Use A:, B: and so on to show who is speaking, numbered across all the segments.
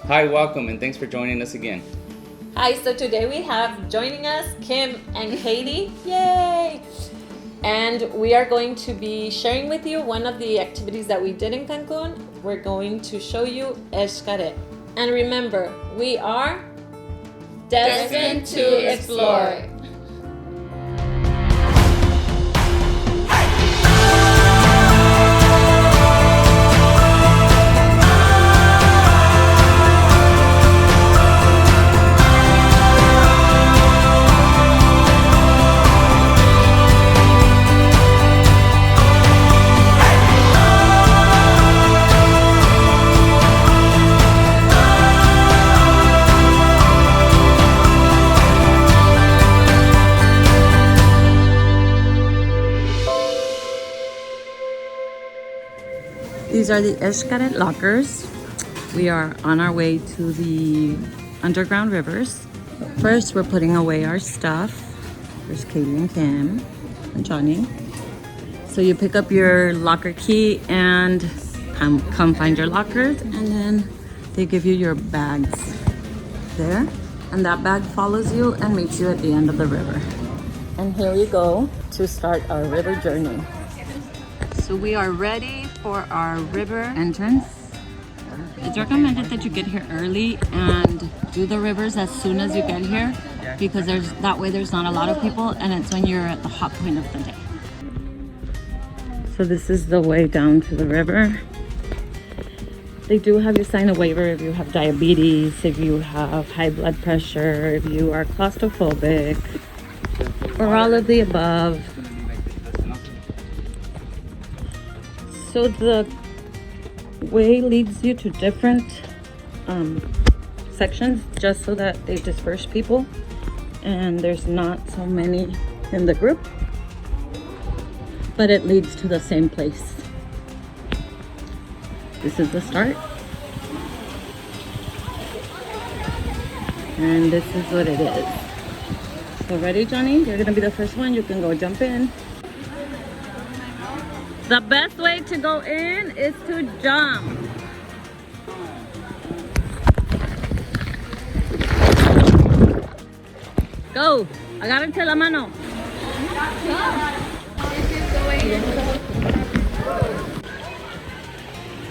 A: Hi, welcome, and thanks for joining us again.
B: Hi, so today we have joining us Kim and Katie. Yay! And we are going to be sharing with you one of the activities that we did in Cancun. We're going to show you Xcaret. And remember, we are Destined to Explore.
C: These are the Xcaret lockers. We are on our way to the underground rivers. First, we're putting away our stuff. There's Katie and Kim and Johnny. So you pick up your locker key and come find your lockers, and then they give you your bags there. And that bag follows you and meets you at the end of the river. And here we go to start our river journey. So we are ready for our river entrance. It's recommended that you get here early and do the rivers as soon as you get here, because that way there's not a lot of people, and it's when you're at the hot point of the day. So this is the way down to the river. They do have you sign a waiver if you have diabetes, if you have high blood pressure, if you are claustrophobic, or all of the above. So the way leads you to different sections just so that they disperse people and there's not so many in the group, but it leads to the same place. This is the start. And this is what it is. So ready, Johnny? You're gonna be the first one. You can go jump in. The best way to go in is to jump. Go. Agárrense la mano.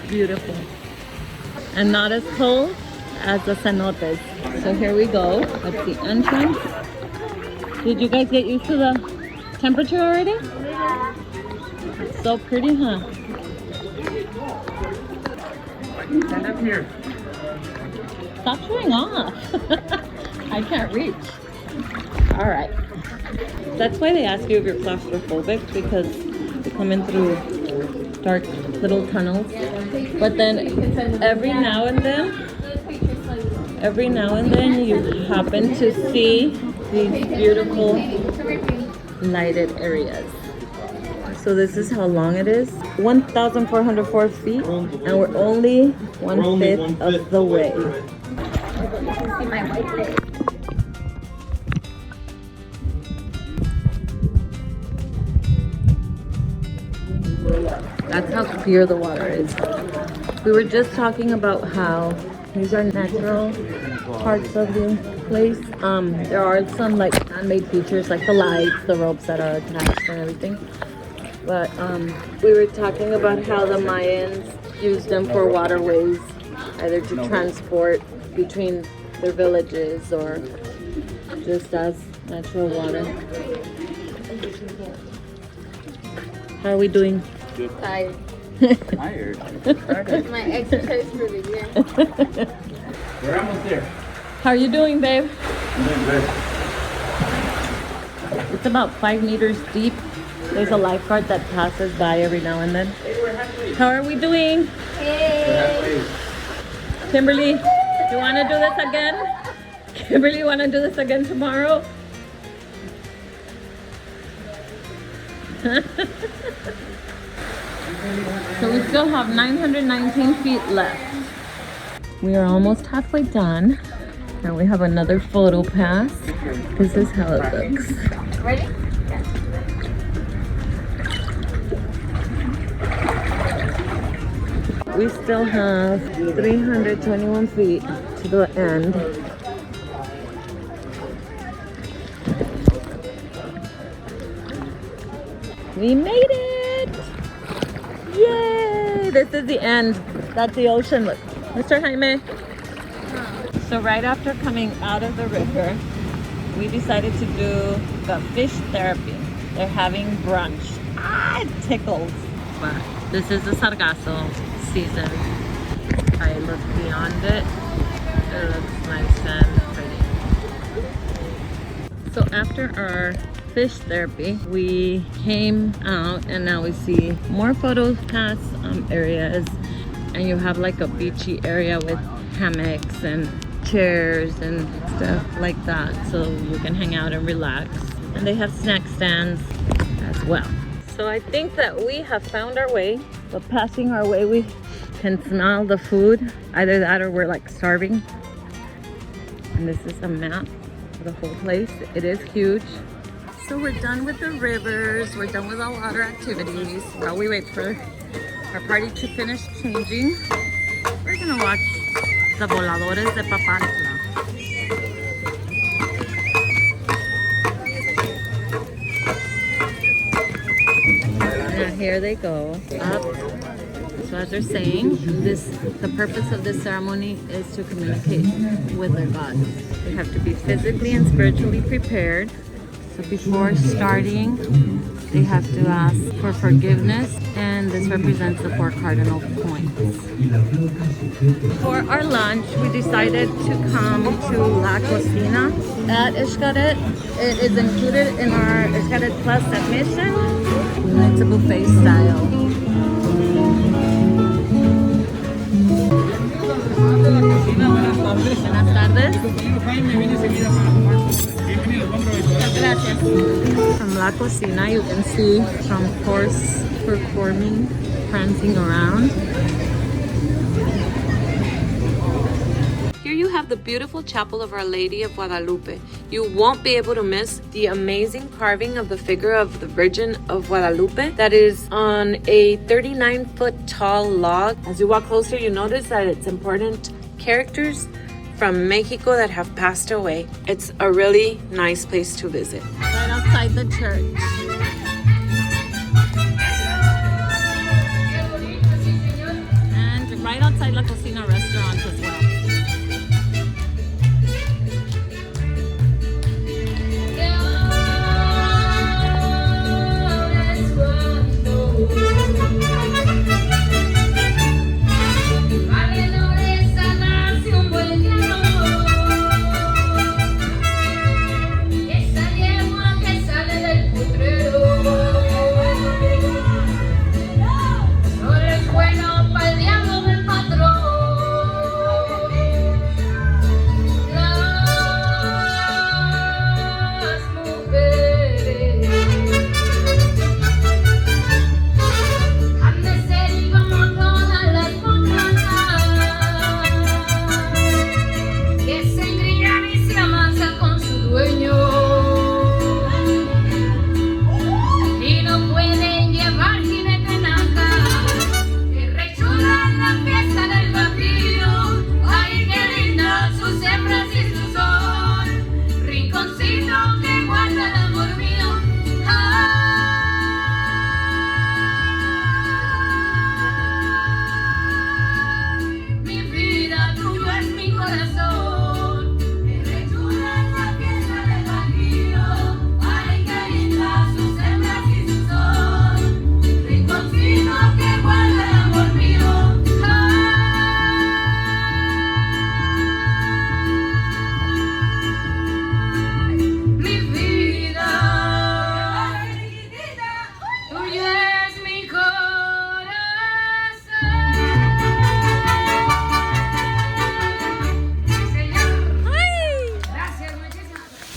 C: Beautiful. And not as cold as the cenotes. So here we go. That's the entrance. Did you guys get used to the temperature already? Yeah. It's so pretty, huh?
A: Stand up here.
C: Stop showing off. I can't reach. All right. That's why they ask you if you're claustrophobic, because you come in through dark little tunnels. But then every now and then you happen to see these beautiful lighted areas. So this is how long it is. 1,404 feet, and we're only 1/5 of the way. That's how clear the water is. We were just talking about how these are natural parts of the place. There are some like man-made features like the lights, the ropes that are attached and everything. But we were talking about how the Mayans used them for waterways, either to transport between their villages or just as natural water. How are we doing?
D: Tired.
A: Tired.
D: My exercise for the year.
A: We're almost there.
C: How are you doing, babe?
A: I'm doing good.
C: It's about 5 meters deep. There's a lifeguard that passes by every now and then. How are we doing?
D: Yay!
C: Kimberly, do you want to do this again? Kimberly, you want to do this again tomorrow? So we still have 919 feet left. We are almost halfway done. Now we have another photo pass. This is how it looks.
D: Ready?
C: We still have 321 feet to the end. We made it! Yay! This is the end. That's the ocean. Look, Mr. Jaime. So right after coming out of the river, we decided to do the fish therapy. They're having brunch. Ah, it tickles. But this is the sargasso season. I look beyond it. It looks nice and pretty. So after our fish therapy, we came out and now we see more photo pass areas, and you have like a beachy area with hammocks and chairs and stuff like that, so you can hang out and relax. And they have snack stands as well. So I think that we have found our way, but passing our way we can smell the food. Either that or we're like starving. And this is a map of the whole place. It is huge. So we're done with the rivers, we're done with all water activities. While we wait for our party to finish changing, we're gonna watch the voladores de Papantla. And here they go up. So as they're saying, the purpose of this ceremony is to communicate with their gods. They have to be physically and spiritually prepared. So before starting, they have to ask for forgiveness, and this represents the 4 cardinal points. For our lunch, we decided to come to La Cocina at Xcaret. It is included in our Xcaret Plus admission. It's a buffet style. Buenas tardes. From La Cocina, you can see some horse performing, prancing around. Here you have the beautiful chapel of Our Lady of Guadalupe. You won't be able to miss the amazing carving of the figure of the Virgin of Guadalupe that is on a 39-foot tall log. As you walk closer, you notice that it's important characters from Mexico that have passed away. It's a really nice place to visit. Right outside the church. And right outside La Cocina restaurant as well.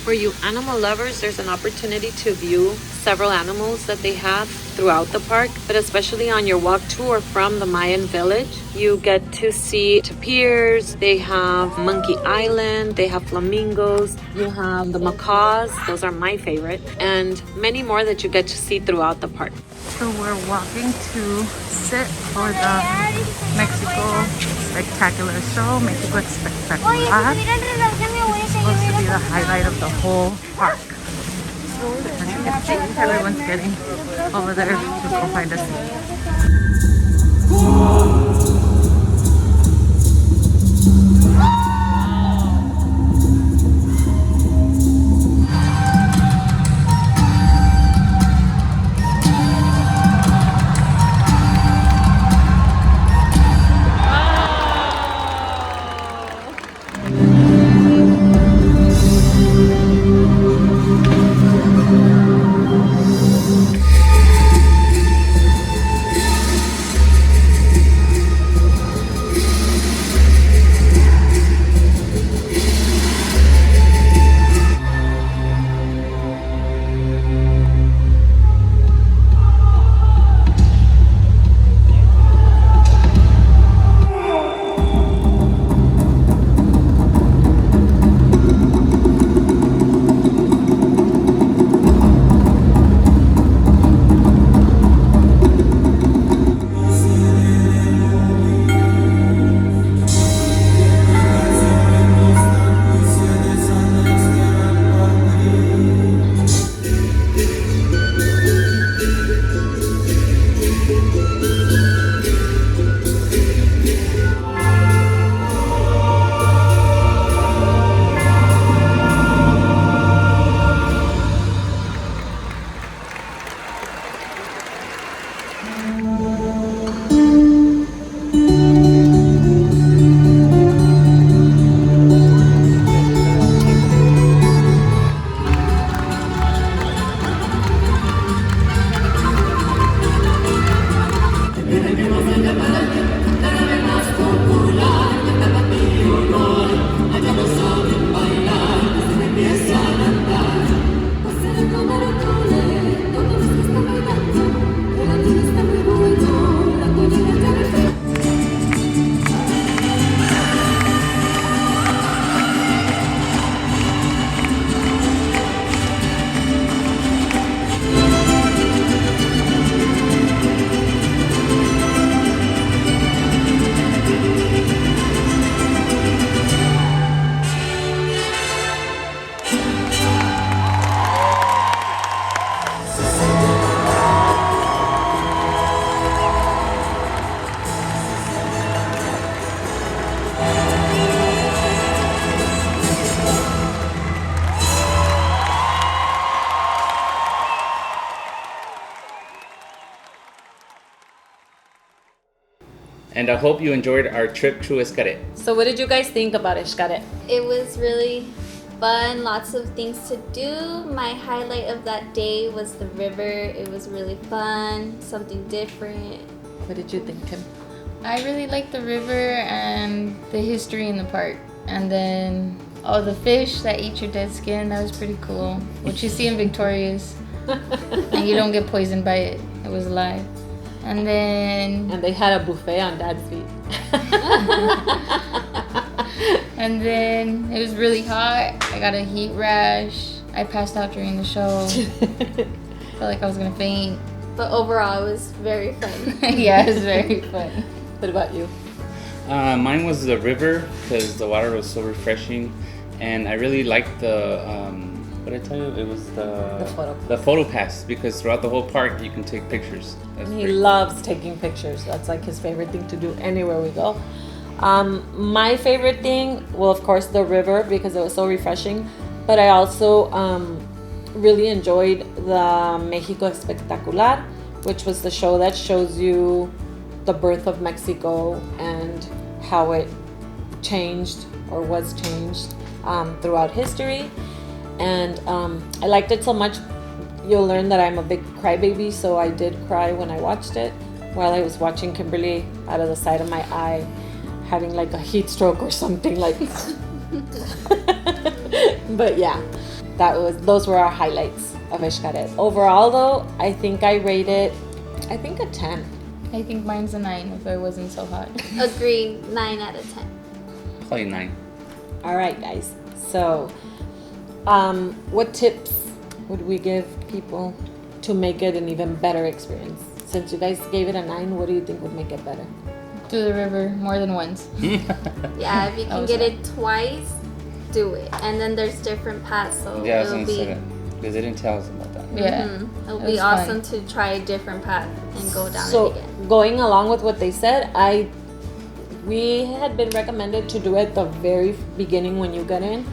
C: For you animal lovers, there's an opportunity to view several animals that they have
B: throughout the park, but especially on your walk to or from the Mayan village, you get to see tapirs. They have Monkey Island, they have flamingos, you have the macaws, those are my favorite, and many more that you get to see throughout the park.
C: So we're walking to sit for the Mexico Spectacular Show, Mexico Spectacular. It's supposed to be the highlight of the whole park. As you can see, everyone's getting over there to go find a seat.
A: And I hope you enjoyed our trip to Xcaret.
B: So what did you guys think about Xcaret?
D: It was really fun, lots of things to do. My highlight of that day was the river. It was really fun, something different.
B: What did you think, Kim?
E: I really liked the river and the history in the park. And then, the fish that eat your dead skin, that was pretty cool. What you see in Victoria's, and you don't get poisoned by it. It was alive. And then...
B: And they had a buffet on Dad's feet.
E: And then it was really hot. I got a heat rash. I passed out during the show. Felt like I was gonna faint.
D: But overall, it was very fun.
E: Yeah, it was very fun.
B: What about you?
A: Mine was the river because the water was so refreshing, and I really liked the what did I tell you? It was the photo pass because throughout the whole park you can take pictures. That's
B: He
A: pretty cool.
B: loves taking pictures. That's like his favorite thing to do anywhere we go. My favorite thing, well, of course, the river because it was so refreshing. But I also really enjoyed the Mexico Espectacular, which was the show that shows you the birth of Mexico and how it changed or was changed throughout history. And I liked it so much. You'll learn that I'm a big crybaby, so I did cry when I watched it while I was watching Kimberly out of the side of my eye having like a heat stroke or something like but yeah, those were our highlights of Xcaret. Overall though, I think I rate it I think a 10.
E: I think mine's a 9 if it wasn't so hot.
D: Agree, 9 out of 10.
A: Probably 9.
B: All right, guys. So, what tips would we give people to make it an even better experience? Since you guys gave it a 9, what do you think would make it better?
E: To the river more than once.
D: Yeah, if you can get it twice, do it. And then there's different paths, so
A: Yeah, I was
D: it'll
A: gonna say
D: be
A: that because they didn't tell us about that.
E: Yeah.
D: it'll
E: It
D: be
E: was
D: awesome to try a different path and go down
B: So,
D: it again.
B: going along with what they said, we had been recommended to do it the very beginning when you get in.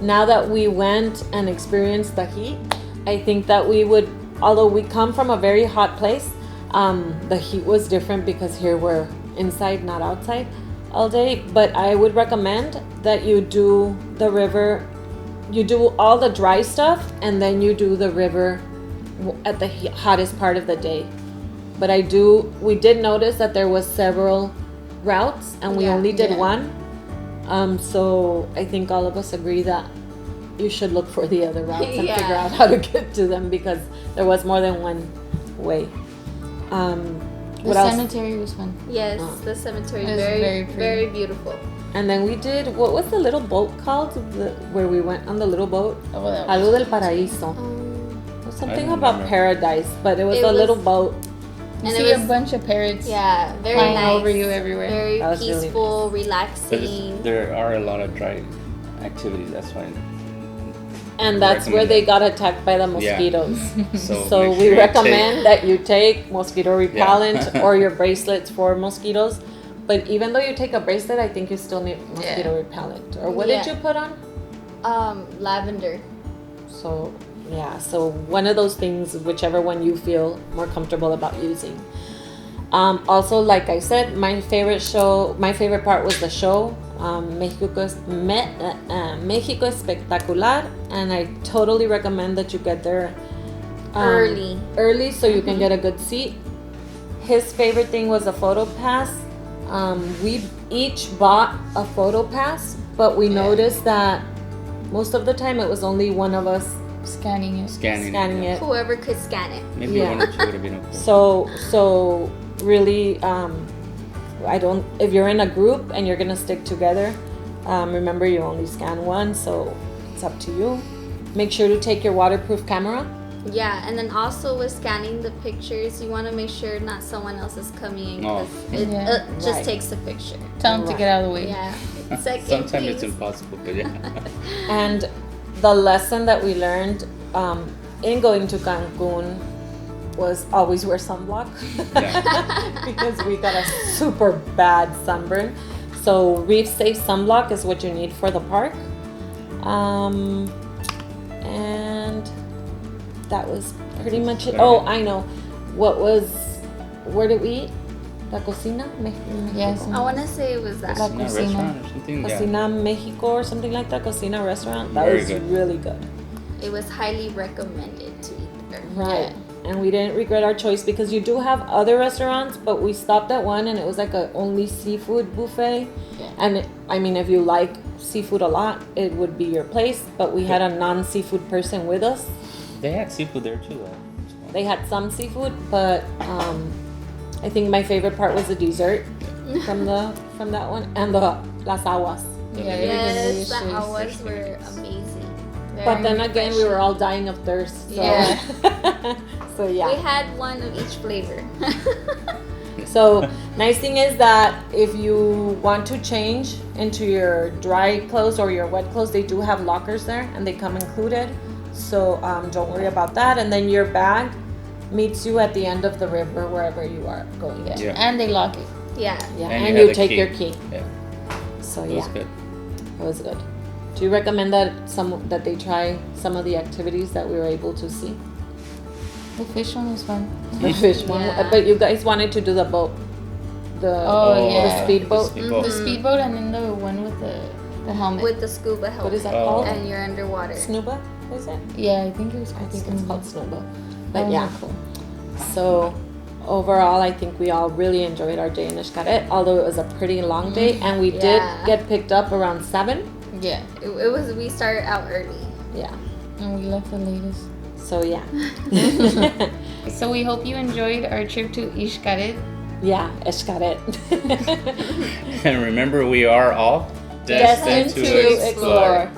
B: Now that we went and experienced the heat, I think that we would, although we come from a very hot place, the heat was different because here we're inside, not outside all day. But I would recommend that you do the river, you do all the dry stuff, and then you do the river at the hottest part of the day. But we did notice that there was several routes and we only did one. So I think all of us agree that you should look for the other routes and figure out how to get to them because there was more than one way.
E: The cemetery was fun.
D: Yes, the cemetery
E: It was
D: very,
E: very
D: very,
E: pretty.
D: beautiful.
B: And then we did, what was the little boat called? Where we went on the little boat?
E: Oh, that
B: Algo del Paraíso.
D: Um,
B: Something
A: don't
B: about
A: remember.
B: paradise, but it was
D: It
B: a
D: was-
B: little boat.
E: You
D: And it
E: see a
D: was-
E: bunch of parrots
D: yeah, very
E: flying
D: nice.
E: over you everywhere.
D: Very
B: That was really
D: peaceful,
A: But
D: relaxing.
A: there are a lot of dry activities. That's why.
B: And that's where
A: recommend
B: they
A: it.
B: got attacked by the mosquitoes.
A: So,
B: So
A: make
B: we
A: sure you
B: recommend that you take mosquito repellent or your bracelets for mosquitoes. But even though you take a bracelet, I think you still need mosquito repellent. Or what did
D: Yeah.
B: you put on?
D: Lavender.
B: So yeah, so one of those things, whichever one you feel more comfortable about using. Also, like I said, my favorite part was the show, Mexico Espectacular, and I totally recommend that you get there early so you can get a good seat. His favorite thing was a photo pass. We each bought a photo pass, but we noticed that most of the time it was only one of us
E: Scanning it.
B: scanning it.
D: Whoever could scan it.
A: Maybe
B: Yeah.
A: one or two would have been okay.
B: So really, if you're in a group and you're gonna stick together, remember you only scan one, so it's up to you. Make sure to take your waterproof camera.
D: Yeah, and then also with scanning the pictures, you want to make sure not someone else is coming in
A: Oh.
D: because it
E: Yeah.
D: just
B: Right.
D: takes a picture.
E: Tell them to get out of the way.
D: Yeah. Second,
A: Sometimes it's
D: please.
A: impossible, but yeah.
B: And the lesson that we learned in going to Cancun was always wear sunblock because we got a super bad sunburn. So reef safe sunblock is what you need for the park. And that was pretty much it. Oh, I know. Where did we eat? La Cocina?
E: Yes.
D: I want to say it was that.
B: La
A: Cocina
B: Cocina.
A: restaurant or something. Yeah.
B: Cocina Mexico or something like that. Cocina restaurant. That
A: Very
B: was
A: good.
B: really good.
D: It was highly recommended to eat there.
B: Right. And we didn't regret our choice because you do have other restaurants, but we stopped at one and it was like a only seafood buffet.
E: Yeah.
B: And I mean, if you like seafood a lot, it would be your place. But we had a non-seafood person with us.
A: They had seafood there too, though.
B: They had some seafood, but I think my favorite part was the dessert from that one and the las aguas.
E: Yeah,
D: Yes, the
E: delicious.
D: hours were amazing.
B: But then
D: Very
B: again, we were
D: refreshing.
B: all dying of thirst. So
E: Yeah.
B: so yeah.
D: We had one of each flavor.
B: So nice thing is that if you want to change into your dry clothes or your wet clothes, they do have lockers there and they come included. So don't worry about that. And then your bag meets you at the end of the river wherever you are going.
E: Yeah.
A: Yeah.
E: And they lock it.
D: Yeah.
B: Yeah.
A: And
B: And
A: you
B: you
A: have the
B: take
A: key.
B: your key.
A: Yeah,
B: So
A: it
B: yeah,
A: was good.
B: it was good. Do you recommend that they try some of the activities that we were able to see?
E: The fish one was fun.
B: The fish one,
D: Yeah.
B: but you guys wanted to do the boat, the
E: yeah.
B: speedboat.
A: The speedboat.
E: The speedboat and then the one with the helmet.
D: With the scuba helmet.
B: What is that
A: Oh.
B: called?
D: And you're underwater.
B: Snuba, is it?
E: Yeah, I think it was
B: I
E: called
B: think it's called
E: Scuba.
B: Snuba.
E: That
B: But
E: was
B: yeah,
E: cool.
B: so overall, I think we all really enjoyed our day in Xcaret, although it was a pretty long day, and we did
D: Yeah.
B: get picked up around 7.
E: Yeah.
D: It was. We started out early.
B: Yeah.
E: And we left the latest.
B: So yeah.
E: So we hope you enjoyed our trip to Xcaret.
B: Yeah, Xcaret.
A: And remember, we are all
B: Destined to explore.